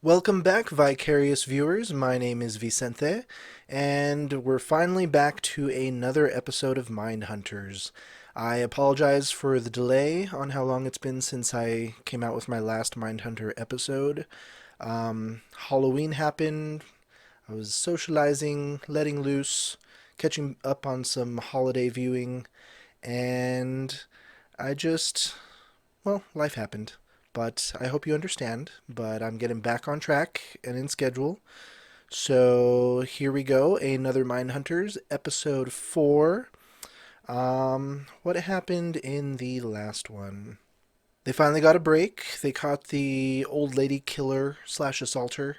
Welcome back, Vicarious viewers. My name is Vicente, and we're finally back to another episode of Mindhunters. I apologize for the delay on how long it's been since I came out with my last Mindhunter episode. Halloween happened, I was socializing, letting loose, catching up on some holiday viewing, and life happened. But I hope you understand. But I'm getting back on track and in schedule. So here we go. Another Mindhunters, episode 4. What happened in the last one? They finally got a break. They caught the old lady killer slash assaulter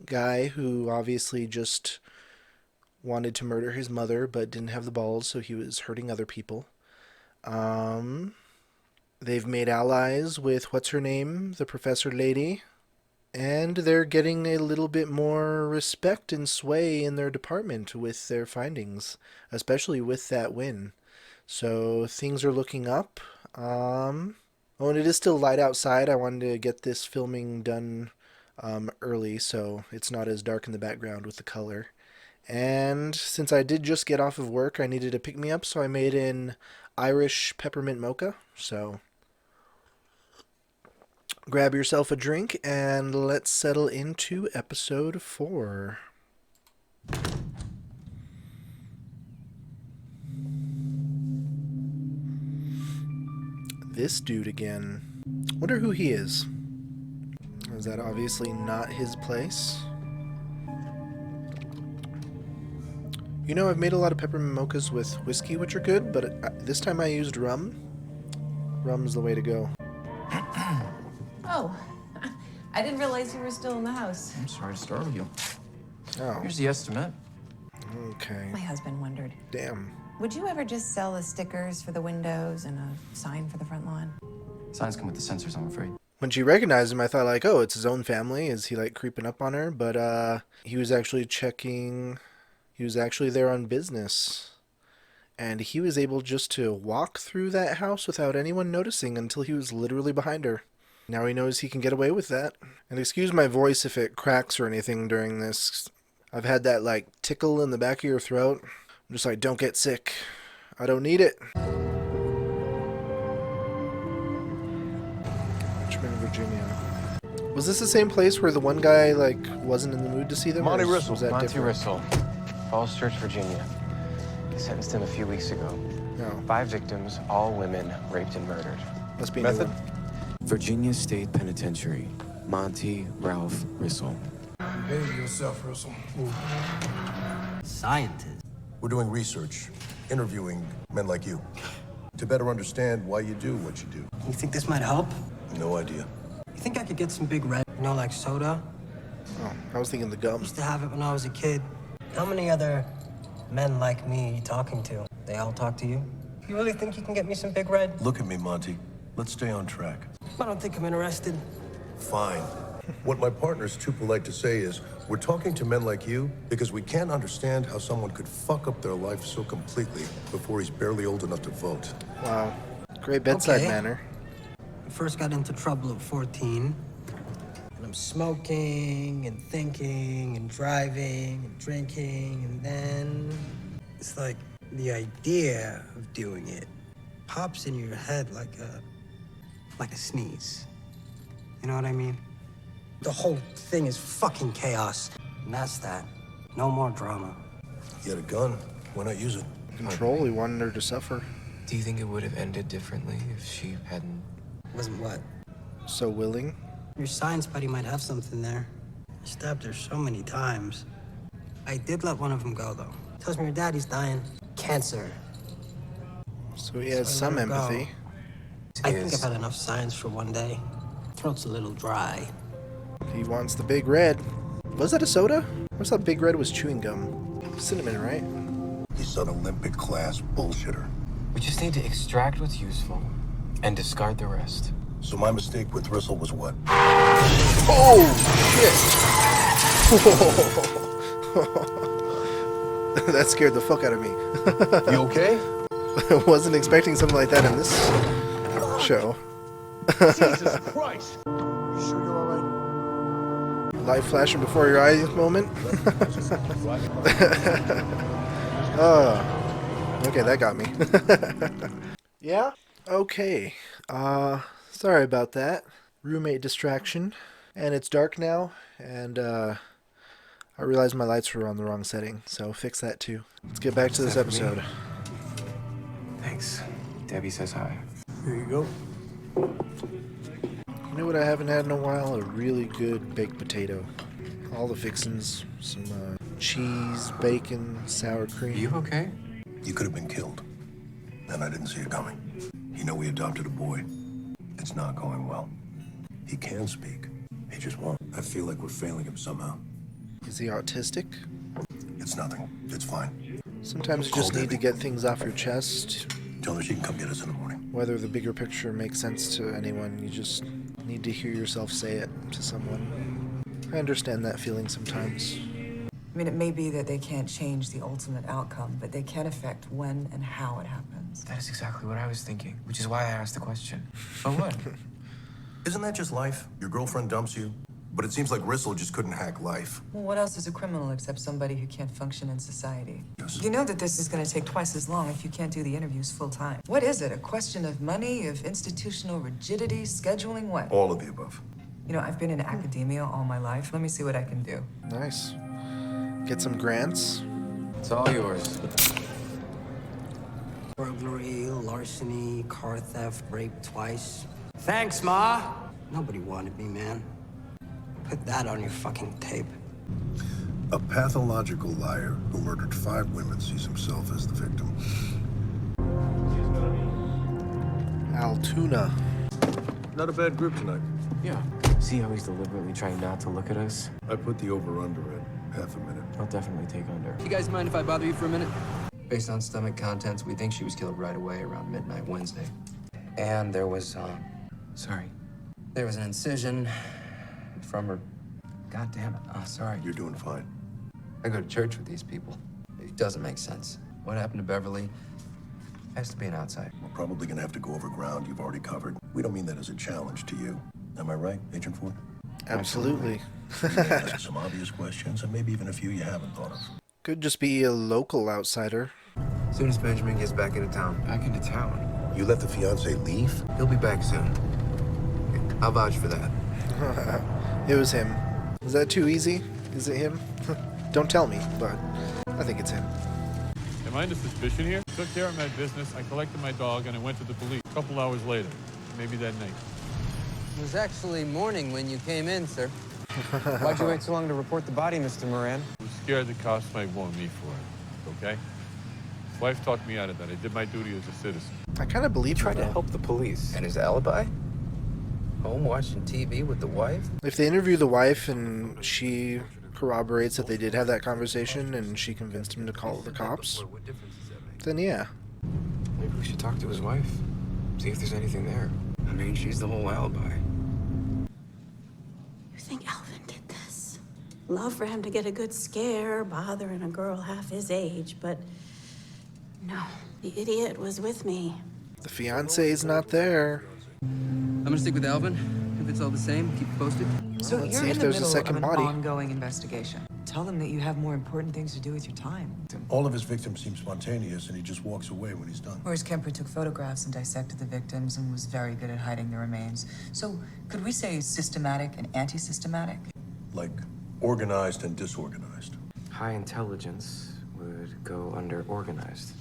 guy who obviously just wanted to murder his mother but didn't have the balls, so he was hurting other people. They've made allies with what's-her-name, the professor lady, and they're getting a little bit more respect and sway in their department with their findings, especially with that win. So things are looking up. And it is still light outside. I wanted to get this filming done early so it's not as dark in the background with the color. And since I did just get off of work, I needed a pick-me-up, so I made an Irish peppermint mocha. So grab yourself a drink and let's settle into episode 4. This dude again. Wonder who he is. Is that obviously not his place? You know, I've made a lot of peppermint mochas with whiskey, which are good, but this time I used rum. Rum's the way to go. Oh, I didn't realize you were still in the house. I'm sorry to startle you. Oh. Here's the estimate. Okay. My husband wondered. Damn. Would you ever just sell the stickers for the windows and a sign for the front lawn? Signs come with the sensors, I'm afraid. When she recognized him, I thought like, oh, it's his own family. Is he like creeping up on her? But he was actually checking. He was actually there on business. And he was able just to walk through that house without anyone noticing until he was literally behind her. Now he knows he can get away with that. And excuse my voice if it cracks or anything during this. I've had that like tickle in the back of your throat. I'm just like, don't get sick. I don't need it. Richmond, Virginia. Was this the same place where the one guy like wasn't in the mood to see them? Monty or Rissell. was that Monty different? Rissell, Falls Church, Virginia. They sentenced him a few weeks ago. No. 5 victims, all women, raped and murdered. Must be a new Method? one. Virginia State Penitentiary, Monty Ralph Rissell. Behave yourself, Russell. Scientist. We're doing research, interviewing men like you, to better understand why you do what you do. You think this might help? No idea. You think I could get some big red, like soda? Oh, I was thinking the gum. Used to have it when I was a kid. How many other men like me are you talking to? They all talk to you? You really think you can get me some big red? Look at me, Monty. Let's stay on track. I don't think I'm interested. Fine. What my partner's too polite to say is, we're talking to men like you because we can't understand how someone could fuck up their life so completely before he's barely old enough to vote. Wow. Great bedside Okay. manner. I first got into trouble at 14. And I'm smoking and thinking and driving and drinking. And then it's like the idea of doing it pops in your head like a sneeze. You know what I mean? The whole thing is fucking chaos. And that's that. No more drama. You had a gun. Why not use it? Control, he wanted her to suffer. Do you think it would have ended differently if she hadn't? Wasn't what? So willing. Your science buddy might have something there. I stabbed her so many times. I did let one of them go, though. Tells me your daddy's dying. Cancer. So he has So I some let her go. empathy. I think I've had enough science for one day. Throat's a little dry. He wants the big red. Was that a soda? I thought big red was chewing gum. Cinnamon, right? He's an Olympic class bullshitter. We just need to extract what's useful and discard the rest. So my mistake with Rissell was what? Oh, shit. That scared the fuck out of me. You okay? I wasn't expecting something like that in this show. Jesus Christ! You sure you're all right? light flashing before your eyes moment. Oh, okay, that got me. Yeah? Okay. Sorry about that. Roommate distraction. And it's dark now, and I realized my lights were on the wrong setting, so fix that too. Let's get back to this episode. Thanks. Debbie says hi. Here you go. You know what I haven't had in a while? A really good baked potato. All the fixins, some cheese, bacon, sour cream. You okay? You could have been killed, and I didn't see it coming. You know we adopted a boy. It's not going well. He can speak. He just won't. I feel like we're failing him somehow. Is he autistic? It's nothing. It's fine. Sometimes you just need to get things off your chest. Tell her she can come get us in the morning. Whether the bigger picture makes sense to anyone, you just need to hear yourself say it to someone. I understand that feeling sometimes. I mean, it may be that they can't change the ultimate outcome, but they can affect when and how it happens. That is exactly what I was thinking, which is why I asked the question. But what? Isn't that just life? Your girlfriend dumps you, but it seems like Rissel just couldn't hack life. Well, what else is a criminal except somebody who can't function in society? Yes. You know that this is going to take twice as long if you can't do the interviews full time. What is it? A question of money, of institutional rigidity, scheduling, what? All of the above. You know, I've been in academia all my life. Let me see what I can do. Nice. Get some grants. It's all yours. Burglary, larceny, car theft, rape twice. Thanks, Ma. Nobody wanted me, man. Put that on your fucking tape. A pathological liar who murdered 5 women sees himself as the victim. Altoona. Not a bad group tonight. Yeah. See how he's deliberately trying not to look at us? I put the over-under at half a minute. I'll definitely take under. You guys mind if I bother you for a minute? Based on stomach contents, we think she was killed right away around midnight Wednesday. And there was, Sorry. there was an incision from her. God damn it. Oh, sorry. You're doing fine. I go to church with these people. It doesn't make sense. What happened to Beverly has to be an outside. We're probably gonna have to go over ground you've already covered. We don't mean that as a challenge to you. Am I right, Agent Ford? Absolutely. Ask some obvious questions, and maybe even a few you haven't thought of. Could just be a local outsider. As soon as Benjamin gets back into town. Back into town. You let the fiance leave? He'll be back soon. I'll vouch for that. It was him. Is that too easy? Is it him? Don't tell me, but I think it's him. Am I under suspicion here? Took care of my business, I collected my dog, and I went to the police. A couple hours later, maybe that night. It was actually morning when you came in, sir. Why'd you wait so long to report the body, Mr. Moran? I was scared the cops might want me for it, okay? Wife talked me out of that. I did my duty as a citizen. I kind of believe Tried him, to though. help the police. And his alibi? Home watching TV with the wife? If they interview the wife and she corroborates that they did have that conversation and she convinced him to call the cops, then yeah. Maybe we should talk to his wife. See if there's anything there. I mean, she's the whole alibi. You think Alvin did this? Love for him to get a good scare, bothering a girl half his age, but no, the idiot was with me. The fiance's not there. I'm gonna stick with Alvin. If it's all the same, keep it posted. So let's you're see in if the there's a middle second of an body. ongoing investigation. Tell them that you have more important things to do with your time. All of his victims seem spontaneous, and he just walks away when he's done. Whereas Kemper took photographs and dissected the victims and was very good at hiding the remains. So could we say systematic and anti-systematic? Like organized and disorganized. High intelligence would go under organized.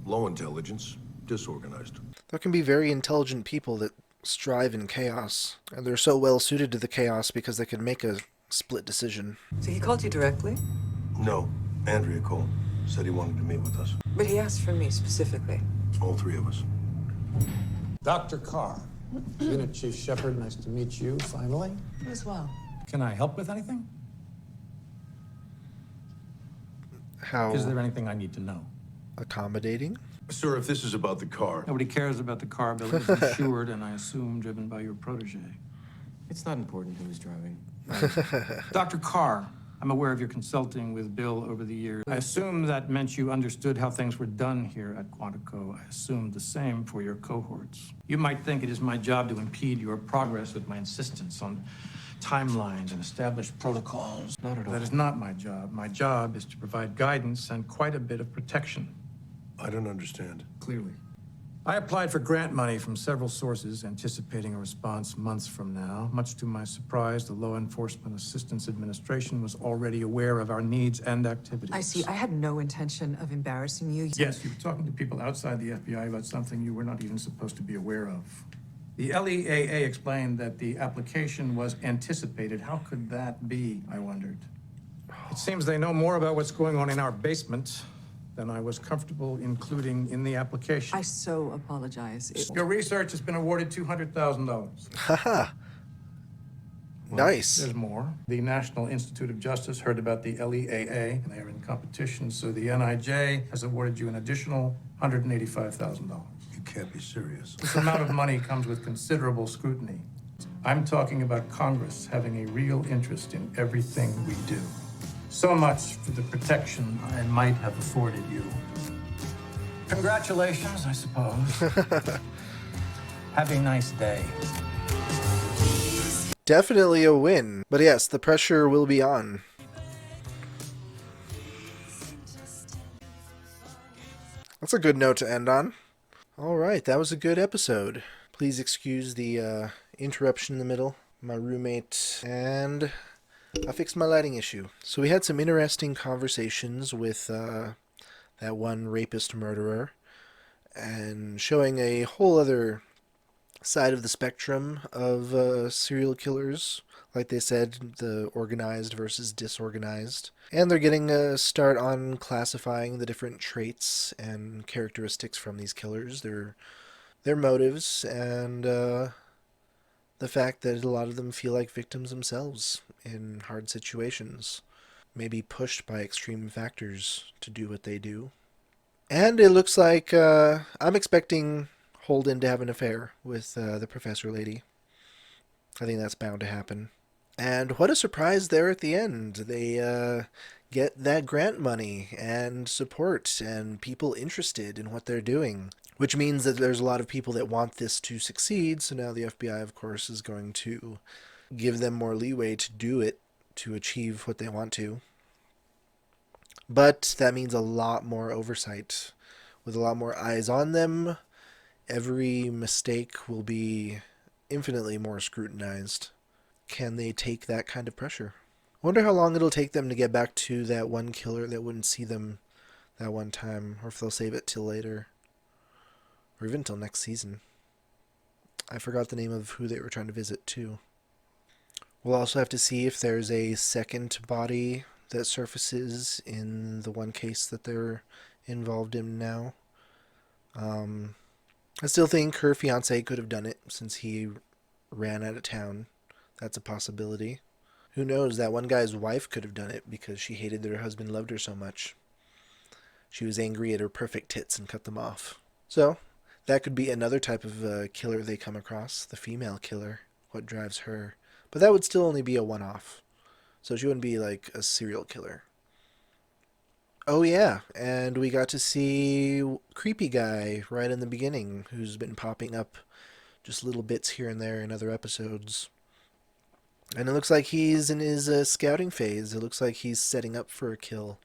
Low intelligence, disorganized. There can be very intelligent people that strive in chaos, and they're so well suited to the chaos because they can make a split decision. So he called you directly? No, Andrea called. Said he wanted to meet with us. But he asked for me specifically. All 3 of us. Dr. Carr, Unit Chief Shepard, nice to meet you, finally. You as well. Can I help with anything? How Is there anything I need to know? accommodating? Sir, if this is about the car, Nobody cares about the car, Bill. It's insured, and I assume driven by your protege. It's not important who was driving. Dr. Carr, I'm aware of your consulting with Bill over the years. I assume that meant you understood how things were done here at Quantico. I assume the same for your cohorts. You might think it is my job to impede your progress with my insistence on timelines and establish protocols. Not at all. That is not my job. My job is to provide guidance and quite a bit of protection. I don't understand. Clearly. I applied for grant money from several sources, anticipating a response months from now. Much to my surprise, the Law Enforcement Assistance Administration was already aware of our needs and activities. I see. I had no intention of embarrassing you. Yes, you were talking to people outside the FBI about something you were not even supposed to be aware of. The LEAA explained that the application was anticipated. How could that be, I wondered. It seems they know more about what's going on in our basement than I was comfortable including in the application. I so apologize. Your research has been awarded $200,000. Haha. Nice. There's more. The National Institute of Justice heard about the LEAA, and they are in competition, so the NIJ has awarded you an additional $185,000. You can't be serious. This amount of money comes with considerable scrutiny. I'm talking about Congress having a real interest in everything we do. So much for the protection I might have afforded you. Congratulations, I suppose. Have a nice day. Definitely a win. But yes, the pressure will be on. That's a good note to end on. Alright, that was a good episode. Please excuse the interruption in the middle. My roommate and I fixed my lighting issue. So we had some interesting conversations with that one rapist murderer, and showing a whole other side of the spectrum of serial killers. Like they said, the organized versus disorganized. And they're getting a start on classifying the different traits and characteristics from these killers, their motives, and the fact that a lot of them feel like victims themselves in hard situations, maybe pushed by extreme factors to do what they do. And it looks like I'm expecting Holden to have an affair with the professor lady. I think that's bound to happen. And what a surprise there at the end. They get that grant money and support and people interested in what they're doing. Which means that there's a lot of people that want this to succeed, so now the FBI, of course, is going to give them more leeway to do it, to achieve what they want to. But that means a lot more oversight. With a lot more eyes on them, every mistake will be infinitely more scrutinized. Can they take that kind of pressure? I wonder how long it'll take them to get back to that one killer that wouldn't see them that one time, or if they'll save it till later. Or even till next season. I forgot the name of who they were trying to visit, too. We'll also have to see if there's a second body that surfaces in the one case that they're involved in now. I still think her fiancé could have done it, since he ran out of town. That's a possibility. Who knows, that one guy's wife could have done it, because she hated that her husband loved her so much. She was angry at her perfect tits and cut them off. So that could be another type of killer they come across, the female killer, what drives her. But that would still only be a one-off. So she wouldn't be like a serial killer. Oh yeah, and we got to see Creepy Guy right in the beginning, who's been popping up just little bits here and there in other episodes. And it looks like he's in his scouting phase. It looks like he's setting up for a kill.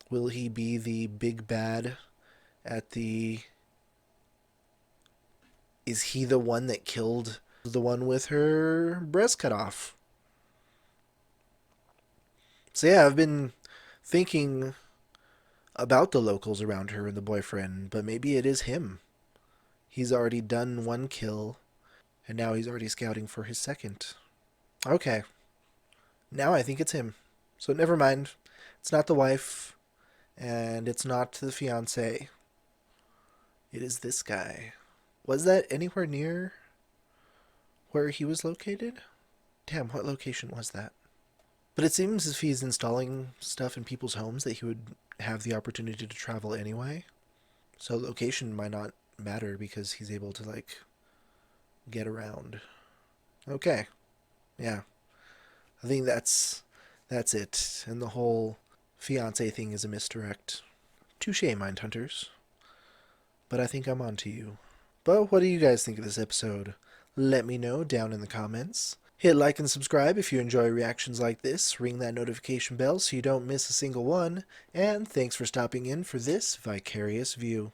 Will he be the big bad at the... Is he the one that killed the one with her breast cut off? So yeah, I've been thinking about the locals around her and the boyfriend, but maybe it is him. He's already done one kill, and now he's already scouting for his second. Okay. Now I think it's him. So never mind. It's not the wife, and it's not the fiancé. It is this guy. Was that anywhere near where he was located? Damn, what location was that? But it seems if he's installing stuff in people's homes that he would have the opportunity to travel anyway. So location might not matter because he's able to, like, get around. Okay. Yeah. I think that's it. And the whole fiancé thing is a misdirect. Touché, Mindhunters. But I think I'm on to you. But what do you guys think of this episode? Let me know down in the comments. Hit like and subscribe if you enjoy reactions like this. Ring that notification bell so you don't miss a single one. And thanks for stopping in for this Vicarious View.